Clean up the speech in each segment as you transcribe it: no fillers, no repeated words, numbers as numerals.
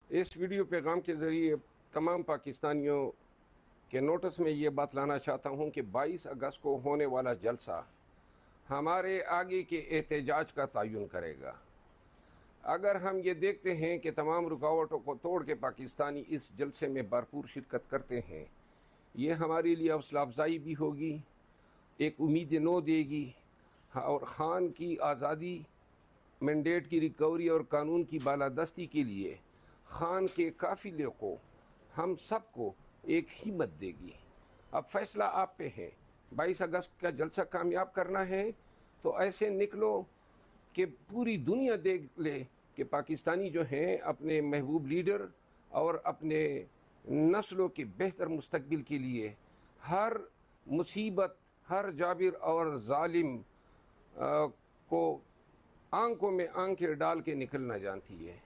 اس ویڈیو پیغام کے ذریعے تمام پاکستانیوں کے نوٹس میں یہ بات لانا چاہتا ہوں کہ 22 اگست کو ہونے والا جلسہ ہمارے آگے کے احتجاج کا تعین کرے گا۔ اگر ہم یہ دیکھتے ہیں کہ تمام رکاوٹوں کو توڑ کے پاکستانی اس جلسے میں بھرپور شرکت کرتے ہیں، یہ ہمارے لیے حوصلہ افزائی بھی ہوگی، ایک امید نو دے گی، اور خان کی آزادی، مینڈیٹ کی ریکوری اور قانون کی بالادستی کے لیے خان کے قافلے کو، ہم سب کو ایک ہمت دے گی۔ اب فیصلہ آپ پہ ہے۔ 22 اگست کا جلسہ کامیاب کرنا ہے تو ایسے نکلو کہ پوری دنیا دیکھ لے کہ پاکستانی جو ہیں اپنے محبوب لیڈر اور اپنے نسلوں کے بہتر مستقبل کے لیے ہر مصیبت، ہر جابر اور ظالم کو آنکھوں میں آنکھیں ڈال کے نکلنا جانتی ہے۔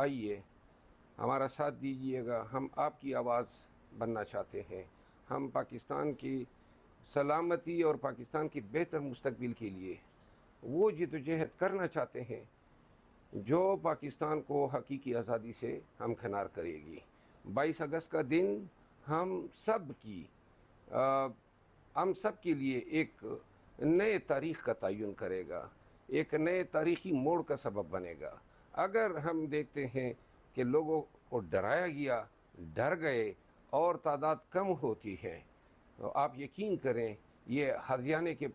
آئیے ہمارا ساتھ دیجیے گا، ہم آپ کی آواز بننا چاہتے ہیں۔ ہم پاکستان کی سلامتی اور پاکستان کی بہتر مستقبل کے لیے وہ جدوجہد کرنا چاہتے ہیں جو پاکستان کو حقیقی آزادی سے ہمکنار کرے گی۔ 22 اگست کا دن ہم سب کے لیے ایک نئے تاریخ کا تعین کرے گا، ایک نئے تاریخی موڑ کا سبب بنے گا۔ اگر ہم دیکھتے ہیں کہ لوگوں کو ڈرایا گیا، ڈر گئے اور تعداد کم ہوتی ہے، تو آپ یقین کریں یہ ہریانے کے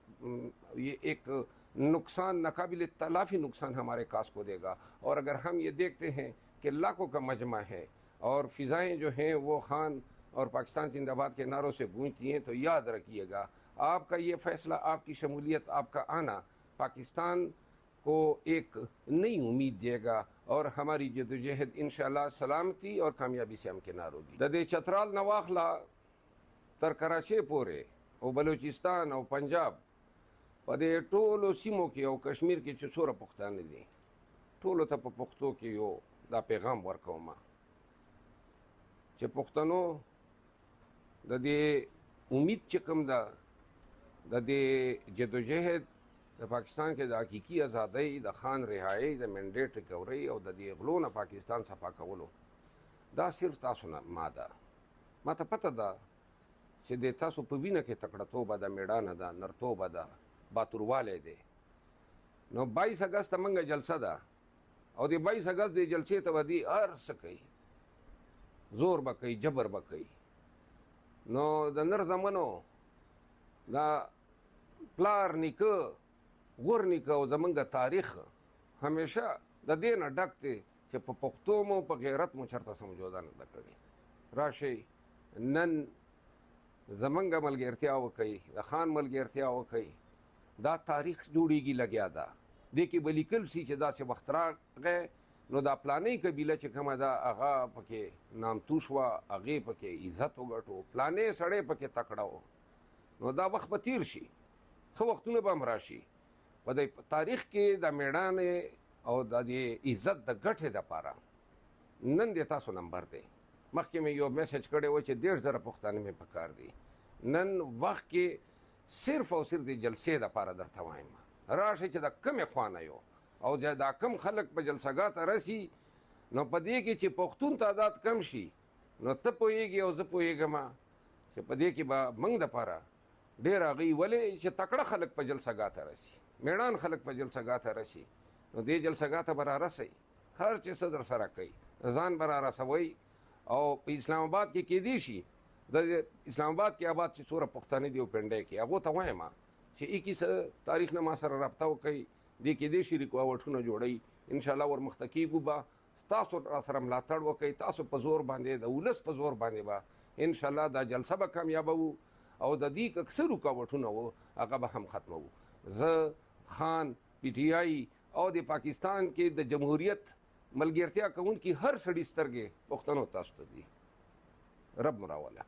یہ ایک نقصان، ناقابل تلافی نقصان ہمارے کاس کو دے گا۔ اور اگر ہم یہ دیکھتے ہیں کہ لاکھوں کا مجمع ہے اور فضائیں جو ہیں وہ خان اور پاکستان زندہ باد کے نعروں سے گونجتی ہیں، تو یاد رکھیے گا آپ کا یہ فیصلہ، آپ کی شمولیت، آپ کا آنا پاکستان کو ایک نئی امید دے گا اور ہماری جدوجہد انشاءاللہ سلامتی اور کامیابی سے ہمکنار ہوگی۔ ددے چترال نواخلا تر کراچی پورے او بلوچستان او پنجاب په دې ټولو سیمو کې او کشمیر کې چې څوره پښتانه دي، ټولو ته په پښتو کې یو دا پیغام ورکوم چې پښتنو د دې امید چې کوم ده، د دې جدوجہد د پاکستان کې د حقیقي ازادۍ، د خان رهایۍ، د مینډیټ ریکورۍ او د دې غلو نه پاکستان صفا کولو، دا صرف تاسو نه ما ده. ما ته پته ده چې د تاسو په وینه کې تکړهتوبه ده، میړانه ده، نرتوبه ده، باتوروالی دی. نو 22 اگست منګه جلسه ده او د 22 اگست د جلسې ته به دی هر څه کوي، زور به کوي، جبر به کوي. نو د نر زمنو دا پلار نیکه، غور نیکه او زمونږ تاریخ همیشه د دې نه ډک دی چې په پښتو مو په غیرت مو چېرته سمجوده نه ده کړې. راشئ نن زمونږ ملګرتیا وکئ، د خان ملګرتیا وکئ، دا تاریخ جوړیږي لګیا ده. دې کې به لیکل سي چې داسې وخت راغی نو دا پلانۍ قبیله چې کومه ده هغه پکې نامتو شوه، هغې پکې عزت وګټو، پلانۍ سړی پکې تکړه و. نو دا وخت به تیر شي، ښه وختونه به هم راشي. په د تاریخ کې د میړانې او د دې عزت د ګټې دپاره نن د تاسو نمبر دی. مخکې مې یو میسج کړی و چې 1.5 پښتانه مې پکار دي. نن وخت کې صرف او صرف د جلسې دپاره درته وایم، راشئ چې د کمې خوا نه یو او دا کم خلک په جلسهګاه ته رسي، نو په دې کې چې پښتون تعداد کم شي، نو ته پوهېږي او زه پوهېږم چې په دې کې به موږ دپاره ډېر هغوی ولې چې تکړه خلک په جلسهګاه ته رسي، میړان خلک په جلسهګاه ته رسي، نو دې جلسهګاه ته به رارسئ، هر چې څه در سره کوي ځان به رارسوئ. او په اسلام آباد کې کیدی شي د اسلام آباد کې آباد چې څوره پښتانه دي او پنډۍ کې، هغو ته وایم چې 21 تاریخ نه ما سره رابطه وکئ، دې کیدی شي رکاوټونه جوړئ، انشاءالله ورمخته کیږو به. تاسو را سره ملاتړ وکئ، تاسو په زور باندې، د ولس په زور باندې به انشاءالله دا جلسه به کامیابوو او د دې اکثر رکاوټونه وو هغه به هم ختموو. زه خان، پی ټی آی او د پاکستان کې د جمهوریت ملګرتیا کوونکي هر سړي سترګې پښتنو تاسو ته دي. رب مراوله.